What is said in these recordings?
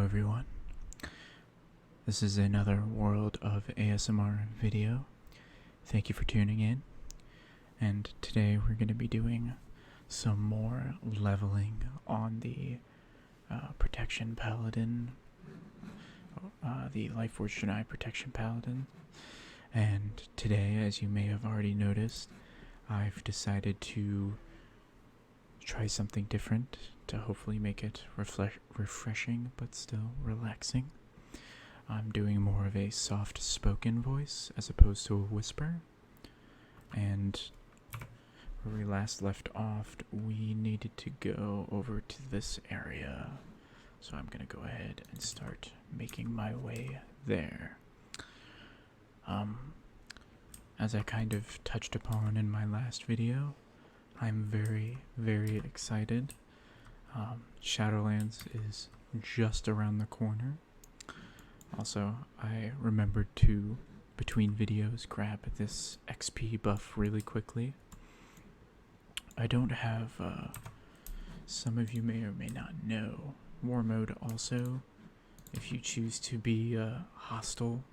everyone. This is another World of ASMR video. Thank you for tuning in. And today we're going to be doing some more leveling on the Protection Paladin, the Life Force Deny Protection Paladin. And today, as you may have already noticed, I've decided to try something different to hopefully make it refreshing but still relaxing. I'm doing more of a soft spoken voice as opposed to a whisper. And where we last left off, we needed to go over to this area. So I'm going to go ahead and start making my way there. As I kind of touched upon in my last video, I'm very, very excited. Shadowlands is just around the corner. Also, I remembered to, between videos, grab this XP buff really quickly. I don't have, some of you may or may not know, War Mode also, if you choose to be hostile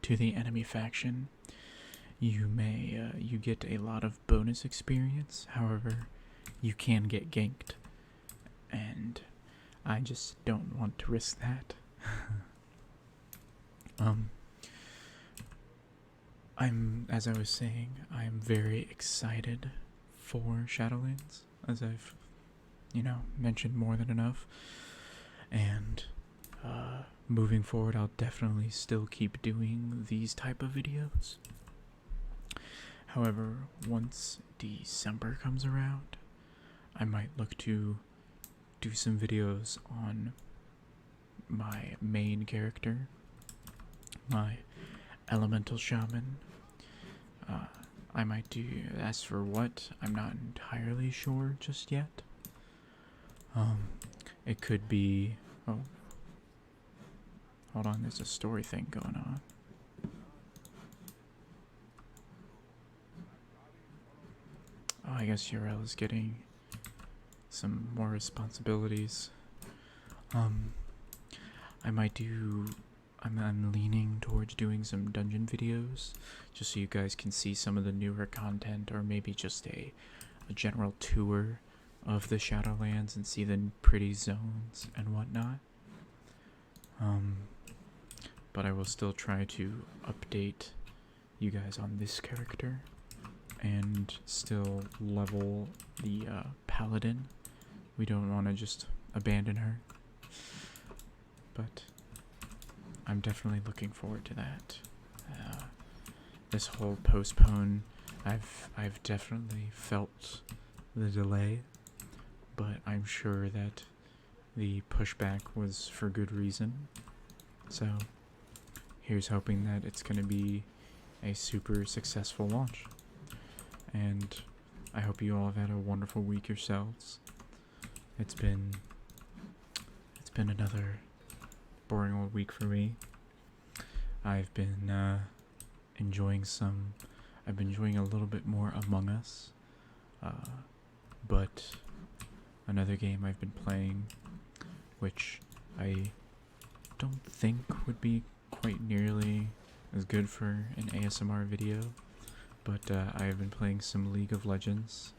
to the enemy faction, you get a lot of bonus experience. However, you can get ganked, and I just don't want to risk that. As I was saying, I'm very excited for Shadowlands, as I've, mentioned more than enough. And moving forward, I'll definitely still keep doing these type of videos. However, once December comes around, I might look to do some videos on my main character, my elemental shaman. I might do, as for what, I'm not entirely sure just yet. It could be, oh, hold on, there's a story thing going on. Oh, I guess Yrel is getting some more responsibilities. I'm leaning towards doing some dungeon videos, just so you guys can see some of the newer content, or maybe just a general tour of the Shadowlands and see the pretty zones and whatnot. But I will still try to update you guys on this character and still level the Paladin. We don't want to just abandon her, but I'm definitely looking forward to that. This whole postpone, I've definitely felt the delay, but I'm sure that the pushback was for good reason. So here's hoping that it's going to be a super successful launch. And I hope you all have had a wonderful week yourselves. It's been another boring old week for me. I've been enjoying a little bit more Among Us, but another game I've been playing, which I don't think would be quite nearly as good for an ASMR video, but I have been playing some League of Legends.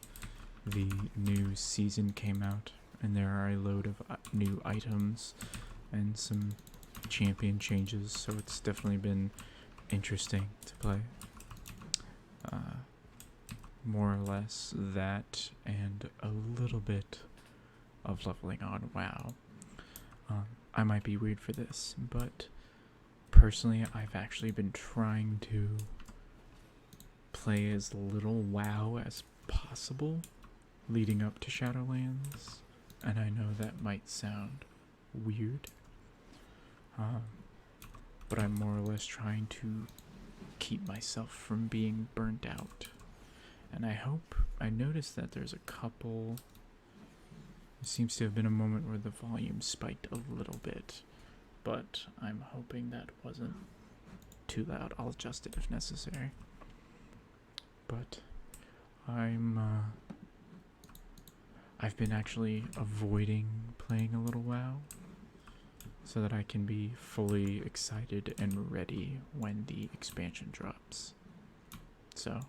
The new season came out, and there are a load of new items and some champion changes, so it's definitely been interesting to play. More or less that, and a little bit of leveling on WoW. I might be weird for this, but personally I've actually been trying to play as little WoW as possible leading up to Shadowlands, and I know that might sound weird, but I'm more or less trying to keep myself from being burnt out. And I noticed that there's a couple, it seems to have been a moment where the volume spiked a little bit, but I'm hoping that wasn't too loud. I'll adjust it if necessary. But I've been actually avoiding playing a little WoW so that I can be fully excited and ready when the expansion drops. So,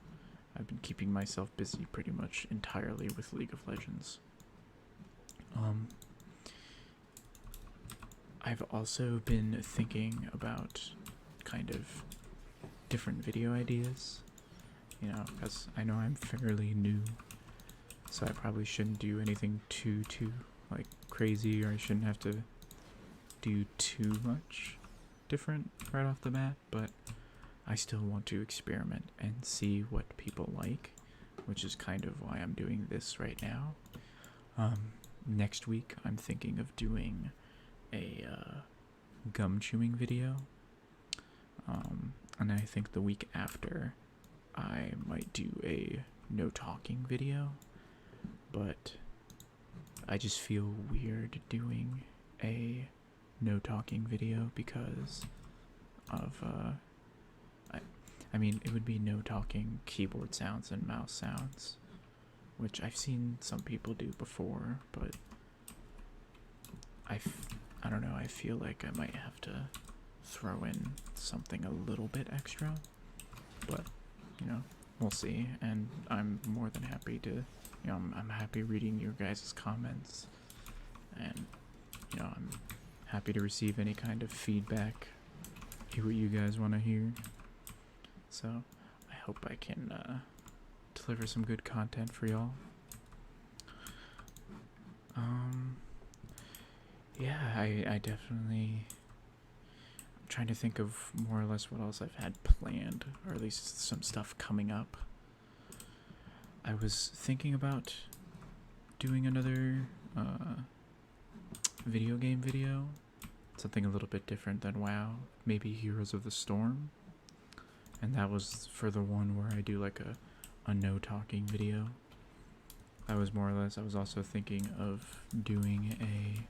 I've been keeping myself busy pretty much entirely with League of Legends. I've also been thinking about kind of different video ideas, you know, because I know I'm fairly new, so I probably shouldn't do anything too like crazy, or I shouldn't have to do too much different right off the bat, but I still want to experiment and see what people like, which is kind of why I'm doing this right now. Next week I'm thinking of doing a gum chewing video, and I think the week after I might do a no talking video, but I just feel weird doing a no talking video because of I mean, it would be no talking keyboard sounds and mouse sounds, which I've seen some people do before, but I don't know, I feel like I might have to throw in something a little bit extra, but, you know, we'll see, and I'm more than happy to, you know, I'm happy reading your guys' comments, and, you know, I'm happy to receive any kind of feedback, hear what you guys want to hear, so I hope I can deliver some good content for y'all. Yeah, I definitely, I'm trying to think of more or less what else I've had planned, or at least some stuff coming up. I was thinking about doing another video game video, something a little bit different than WoW, maybe Heroes of the Storm, and that was for the one where I do like a no talking video. That was more or less, I was also thinking of doing a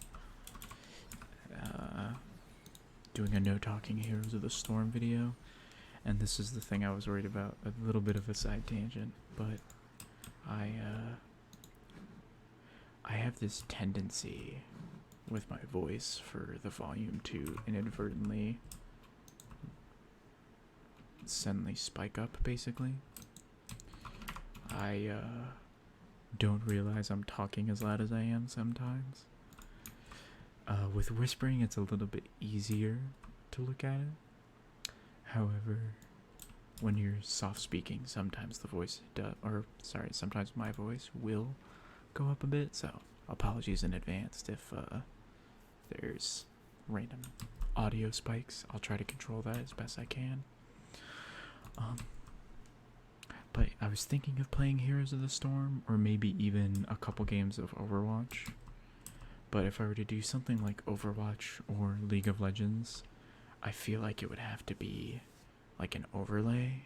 no talking Heroes of the Storm video, and this is the thing I was worried about, a little bit of a side tangent, but I have this tendency with my voice for the volume to inadvertently suddenly spike up, basically. I don't realize I'm talking as loud as I am sometimes. With whispering, it's a little bit easier to look at it. However, when you're soft speaking, sometimes the voice sometimes my voice will go up a bit, so apologies in advance if there's random audio spikes. I'll try to control that as best I can. But I was thinking of playing Heroes of the Storm, or maybe even a couple games of Overwatch. But if I were to do something like Overwatch or League of Legends, I feel like it would have to be like an overlay,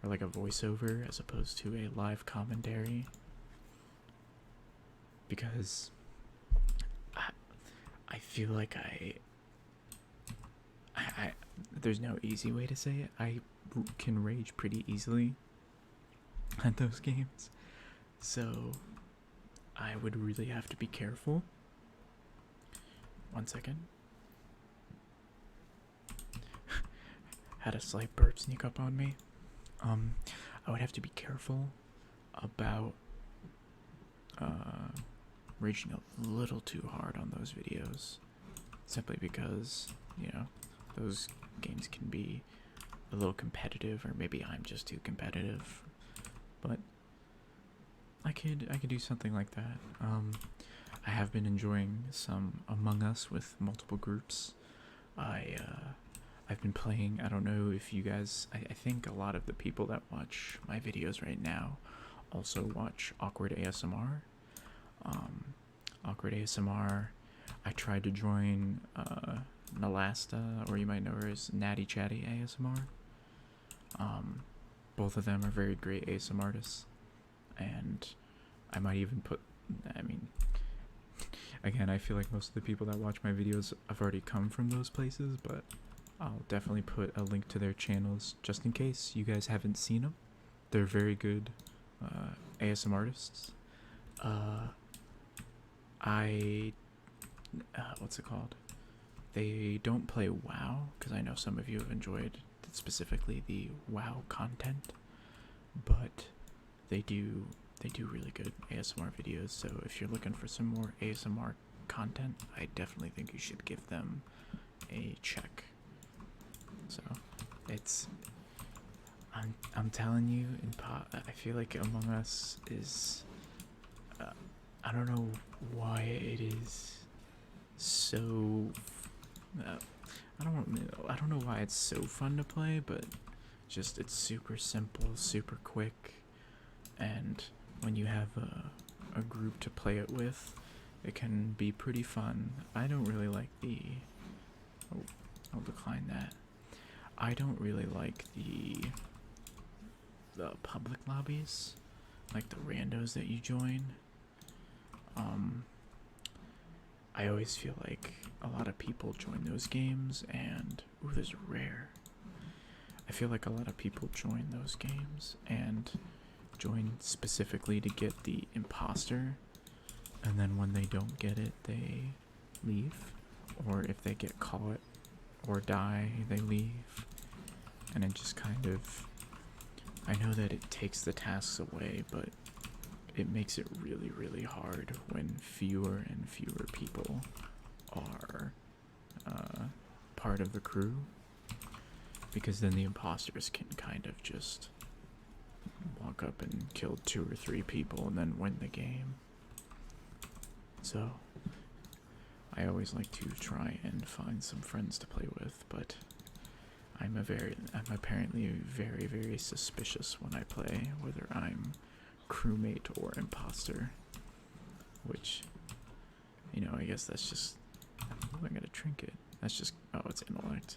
or like a voiceover, as opposed to a live commentary. Because I feel like there's no easy way to say it. I can rage pretty easily at those games, so I would really have to be careful. 1 second. Had a slight burp sneak up on me. I would have to be careful about raging a little too hard on those videos, simply because, you know, those games can be a little competitive, or maybe I'm just too competitive, but I could do something like that. I have been enjoying some Among Us with multiple groups. I've been playing, I don't know if you guys, I think a lot of the people that watch my videos right now also watch Awkward ASMR. Awkward ASMR, I tried to join Nalastaa, or you might know her as Natty Chatty ASMR. Both of them are very great ASMR artists, and I might even again, I feel like most of the people that watch my videos have already come from those places, but I'll definitely put a link to their channels just in case you guys haven't seen them. They're very good ASMR artists. What's it called? They don't play WoW, because I know some of you have enjoyed specifically the WoW content, but they do really good ASMR videos. So if you're looking for some more ASMR content, I definitely think you should give them a check. So I'm telling you, I feel like Among Us is, I don't know why it is so, I don't know why it's so fun to play, but just it's super simple, super quick, and when you have a group to play it with, it can be pretty fun. I don't really like I'll decline that. I don't really like the public lobbies, like the randos that you join. I always feel like a lot of people join those games and, ooh, there's rare. I feel like a lot of people join those games and join specifically to get the imposter, and then when they don't get it, they leave, or if they get caught or die, they leave, and it just kind of, I know that it takes the tasks away, but it makes it really, really hard when fewer and fewer people are part of the crew, because then the imposters can kind of just walk up and kill 2 or 3 people and then win the game. So I always like to try and find some friends to play with, but I'm apparently very, very suspicious when I play, whether I'm crewmate or imposter, which, you know, I guess that's just, oh, I got a trinket. That's just, oh, it's intellect.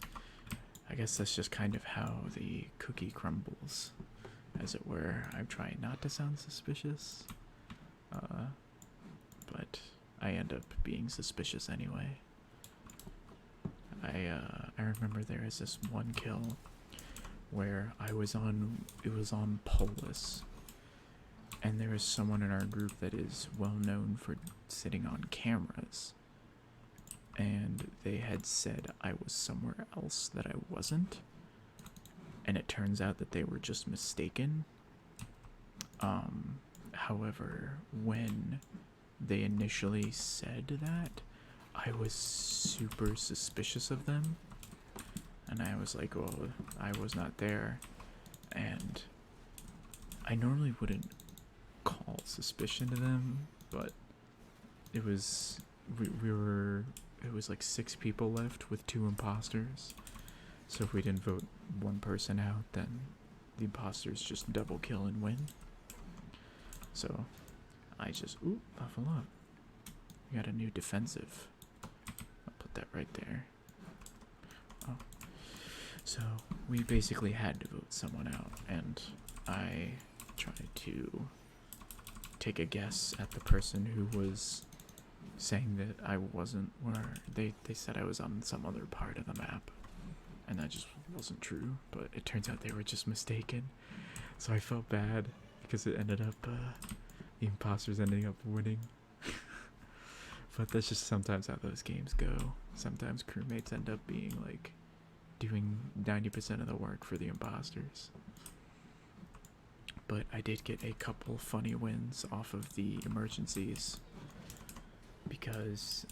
I guess that's just kind of how the cookie crumbles, as it were. I'm trying not to sound suspicious, but I end up being suspicious anyway. I remember there is this one kill where it was on Polis, and there is someone in our group that is well known for sitting on cameras, and they had said I was somewhere else that I wasn't, and it turns out that they were just mistaken. However, when they initially said that, I was super suspicious of them, and I was like, well, I was not there, and I normally wouldn't call suspicion to them, but it was, it was like 6 people left with 2 imposters, so if we didn't vote one person out, then the imposters just double kill and win. So I just, ooh, level up. We got a new defensive. I'll put that right there. Oh. So we basically had to vote someone out, and I tried to take a guess at the person who was saying that I wasn't where they said I was on some other part of the map, and that just wasn't true, but it turns out they were just mistaken. So I felt bad because it ended up the imposters ending up winning. But that's just sometimes how those games go. Sometimes crewmates end up being like doing 90% of the work for the imposters. But I did get a couple funny wins off of the emergencies, because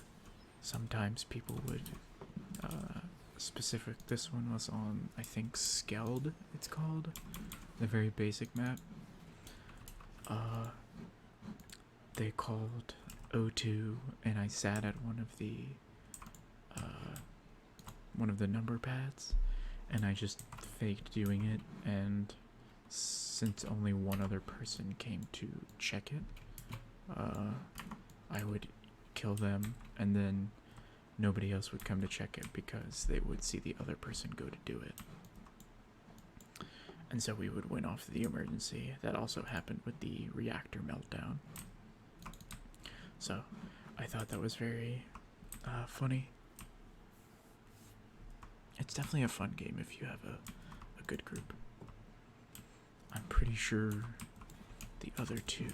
sometimes people would this one was on, I think, Skeld, it's called, the very basic map. They called O2, and I sat at one of the number pads, and I just faked doing it, and since only one other person came to check it, I would kill them, and then nobody else would come to check it because they would see the other person go to do it. And so we would win off the emergency. That also happened with the reactor meltdown. So I thought that was very funny. It's definitely a fun game if you have a good group. I'm pretty sure the other 2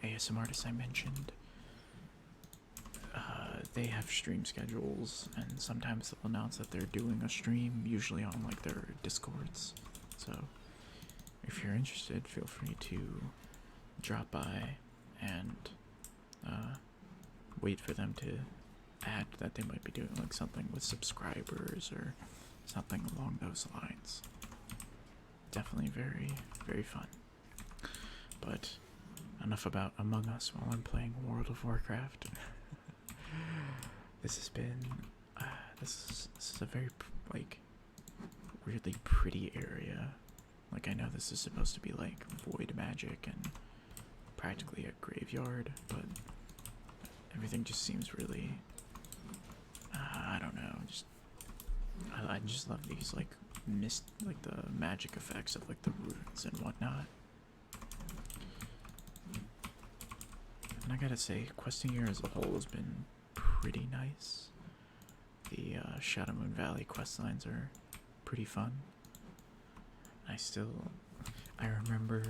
ASMR artists I mentioned, they have stream schedules, and sometimes they'll announce that they're doing a stream, usually on like their Discords. So if you're interested, feel free to drop by and wait for them to add that they might be doing like something with subscribers or something along those lines. Definitely very, very fun. But enough about Among Us while I'm playing World of Warcraft. This has been this is a very like really pretty area. Like, I know this is supposed to be like void magic and practically a graveyard, but everything just seems really I don't know, just I just love these like like the magic effects of like the runes and whatnot. And I gotta say, questing here as a whole has been pretty nice. The Shadowmoon Valley quest lines are pretty fun. I remember,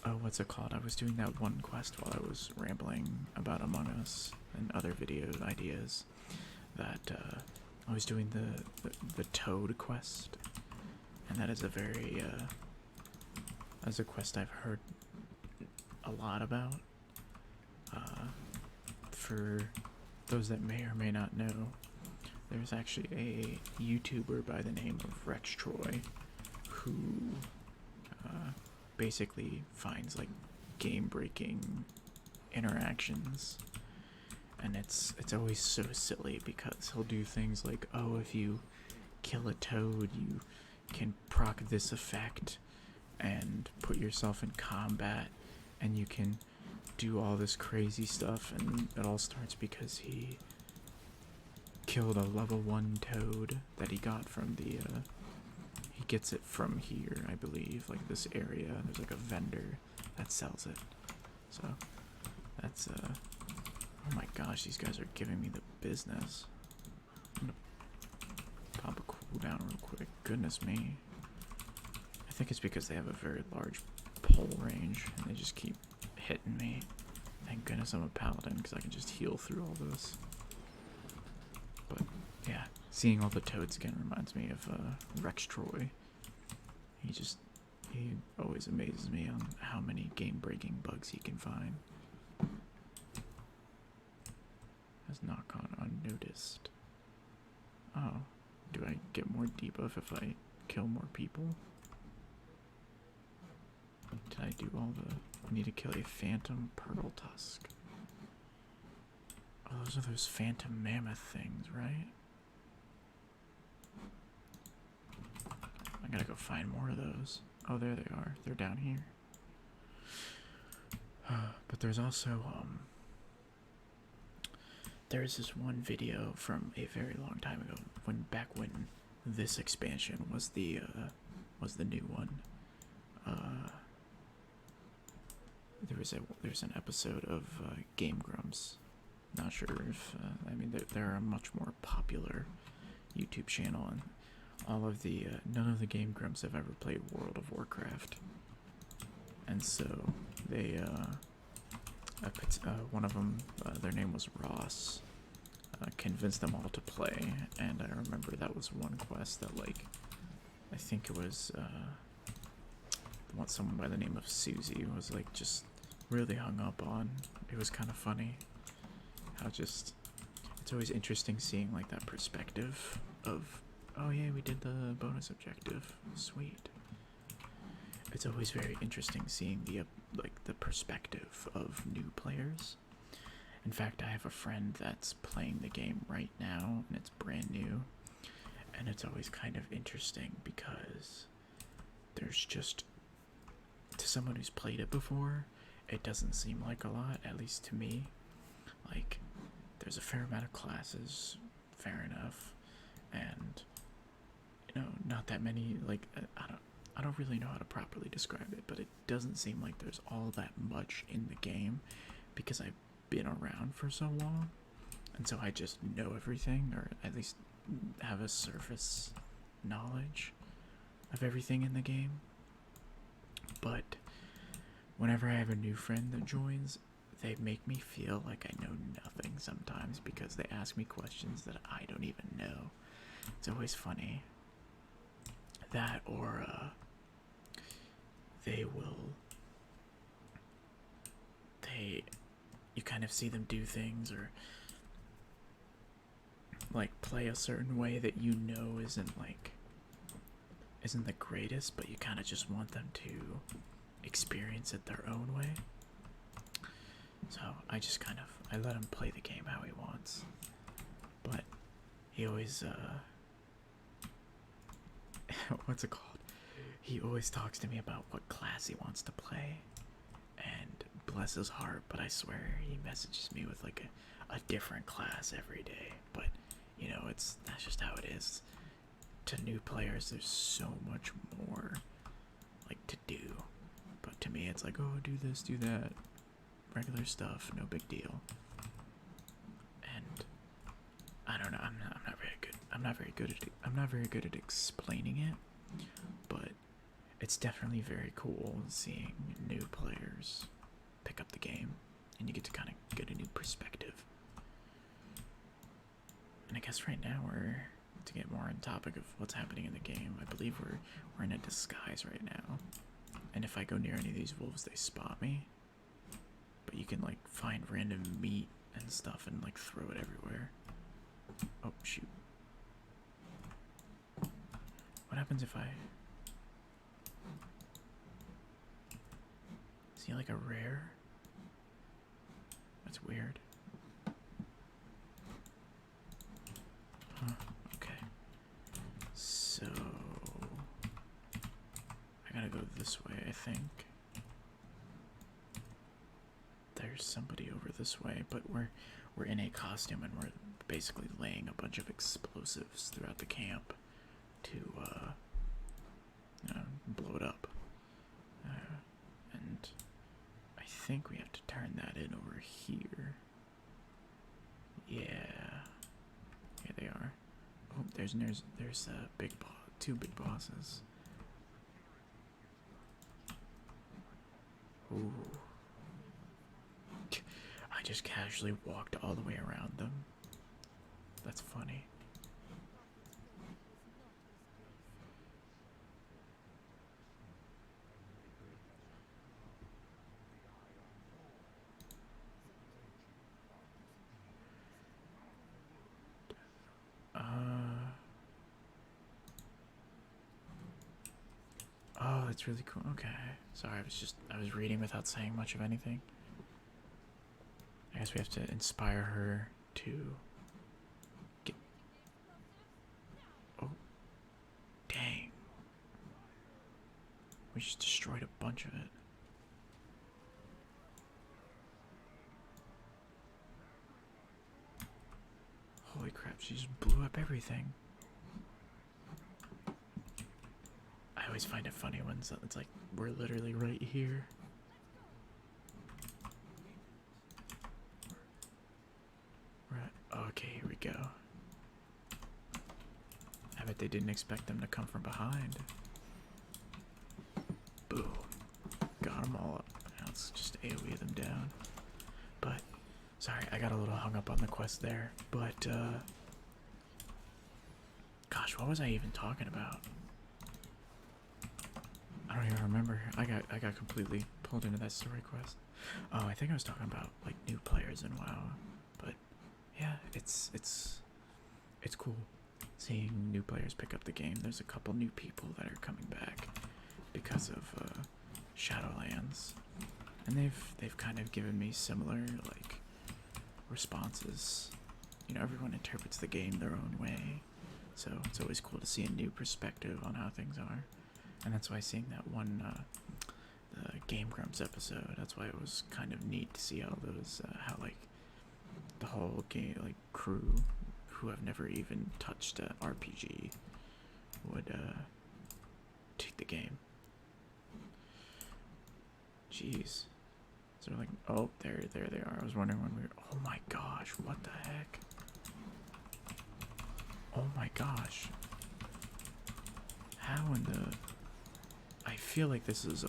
oh, what's it called? I was doing that one quest while I was rambling about Among Us and other video ideas. That I was doing the Toad quest, and that is a very that's a quest I've heard a lot about. For those that may or may not know, there's actually a YouTuber by the name of Rex Troy who basically finds like game-breaking interactions, and it's always so silly because he'll do things like, oh, if you kill a toad, you can proc this effect and put yourself in combat, and you can do all this crazy stuff, and it all starts because he killed a level 1 toad that he got from the he gets it from here, I believe, like this area. There's like a vendor that sells it. So that's oh my gosh, these guys are giving me the business. I'm gonna pop a cooldown real quick. Goodness me. I think it's because they have a very large pull range and they just keep hitting me. Thank goodness I'm a paladin because I can just heal through all this. But yeah, seeing all the toads again reminds me of Rex Troy. He always amazes me on how many game-breaking bugs he can find. Has not gone unnoticed. Oh, do I get more debuff if I kill more people? Did I do all the... I need to kill a phantom pearl tusk. Oh, those are those phantom mammoth things, right? I gotta go find more of those. Oh, there they are. They're down here. But there's also, there's this one video from a very long time ago, back when this expansion was the new one. There's an episode of Game Grumps. Not sure if I mean they're a much more popular YouTube channel, and all of the none of the Game Grumps have ever played World of Warcraft, and so they one of them, their name was Ross, convinced them all to play, and I remember that was one quest that, like, I think it was someone by the name of Susie was like just really hung up on. It was kind of funny how just it's always interesting seeing like that perspective of, oh yeah, we did the bonus objective, sweet. It's always very interesting seeing the the perspective of new players. In fact, I have a friend that's playing the game right now, and it's brand new, and it's always kind of interesting because there's just, to someone who's played it before, it doesn't seem like a lot, at least to me. Like, there's a fair amount of classes, fair enough, and, you know, not that many, like, I don't really know how to properly describe it, but it doesn't seem like there's all that much in the game because I've been around for so long, and so I just know everything, or at least have a surface knowledge of everything in the game. But whenever I have a new friend that joins, they make me feel like I know sometimes because they ask me questions that I don't even know. It's always funny. That or they will you kind of see them do things or like play a certain way that you know isn't the greatest, but you kind of just want them to experience it their own way. So I just I let him play the game how he wants. But he always what's it called? He always talks to me about what class he wants to play. And bless his heart, but I swear he messages me with like a different class every day. But you know, that's just how it is. To new players, there's so much more like to do. But to me, it's like, oh, do this, do that, regular stuff, no big deal. And I don't know. I'm not very good. I'm not very good at it. I'm not very good at explaining it, but it's definitely very cool seeing new players pick up the game, and you get to kind of get a new perspective. And I guess right now to get more on topic of what's happening in the game, I believe we're in a disguise right now. And if I go near any of these wolves, they spot me. But you can like find random meat and stuff and like throw it everywhere. Oh shoot. What happens if I see like a rare? That's weird. Huh, okay. So I gotta go this way, I think. There's somebody over this way, but we're in a costume and we're basically laying a bunch of explosives throughout the camp to blow it up. And I think we have to turn that in over here. Yeah. Here they are. Oh, there's two big bosses. Ooh. I just casually walked all the way around them. That's funny. Oh, that's really cool. Okay. Sorry, I was reading without saying much of anything. I guess we have to inspire her to get... Oh. Dang. We just destroyed a bunch of it. Holy crap, she just blew up everything. I always find it funny when it's like, we're literally right here. Right, okay, here we go. I bet they didn't expect them to come from behind. Boom. Got them all up. Now let's just AoE them down. But, sorry, I got a little hung up on the quest there. But, gosh, what was I even talking about? I don't even remember. I got completely pulled into that story quest. Oh, I think I was talking about like new players in WoW. But yeah, it's cool seeing new players pick up the game. There's a couple new people that are coming back because of Shadowlands, and they've kind of given me similar like responses. You know, everyone interprets the game their own way, so it's always cool to see a new perspective on how things are. And that's why seeing that one, the Game Grumps episode, that's why it was kind of neat to see how those, how like the whole game, like crew who have never even touched an RPG would take the game. Jeez. So like, oh, there they are. I was wondering when we were, oh my gosh, what the heck? Oh my gosh. How in the... I feel like this is a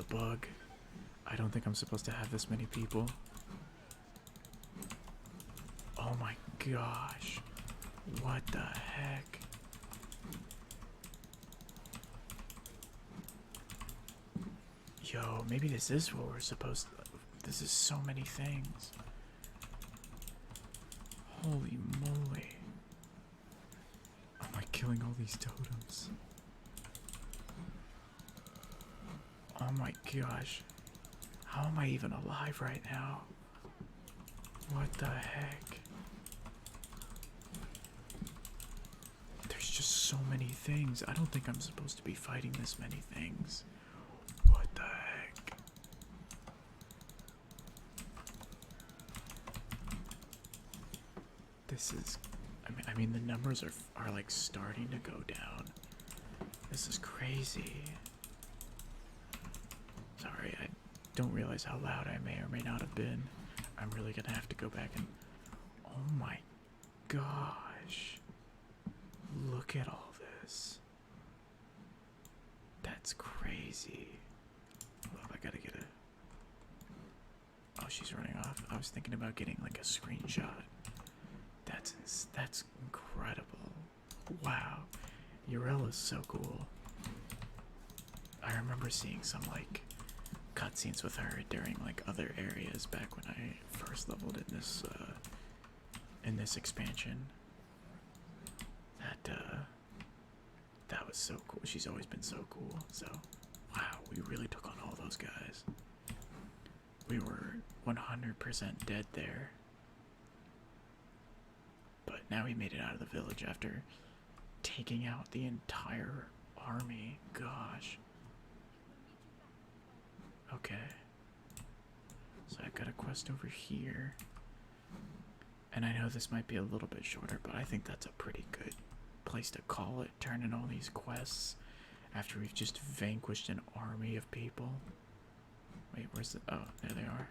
bug. I don't think I'm supposed to have this many people. Oh my gosh. What the heck? Yo, maybe this is what we're supposed to... This is so many things. Holy moly. Am I killing all these totems? Oh my gosh. How am I even alive right now? What the heck? There's just so many things. I don't think I'm supposed to be fighting this many things. What the heck? This is... I mean the numbers are like starting to go down. This is crazy. Sorry, I don't realize how loud I may or may not have been. I'm really gonna have to go back and... Oh my gosh. Look at all this. That's crazy. Hold up, I gotta get a... Oh, she's running off. I was thinking about getting like a screenshot. That's incredible. Wow. Yrel is so cool. I remember seeing some like cutscenes with her during like other areas back when I first leveled in this expansion. That was so cool. She's always been so cool. So, wow, we really took on all those guys. We were 100% dead there. But now we made it out of the village after taking out the entire army. Gosh. Okay. So I've got a quest over here. And I know this might be a little bit shorter, but I think that's a pretty good place to call it. Turn in all these quests after we've just vanquished an army of people. Wait, where's the... Oh, there they are.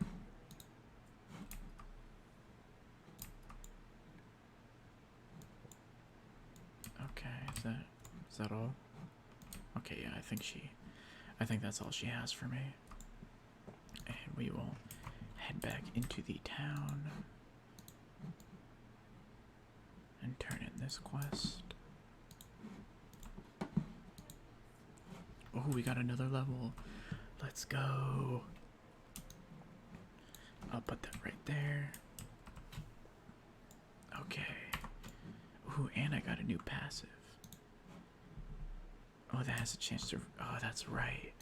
Okay, is that all? Okay, yeah, I think that's all she has for me. And we will head back into the town and turn in this quest. Oh, we got another level. Let's go. I'll put that right there. Okay. Ooh, and I got a new passive. Oh, that has a chance to... Oh, that's right.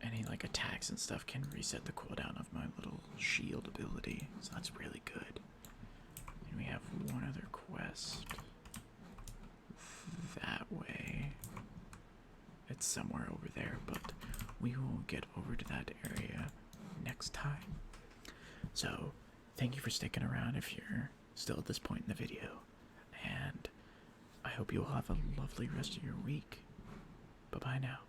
Any, like, attacks and stuff can reset the cooldown of my little shield ability. So that's really good. And we have one other quest. That way. It's somewhere over there, but we will get over to that area next time. So, thank you for sticking around if you're still at this point in the video. And I hope you all have a lovely rest of your week. Bye-bye now.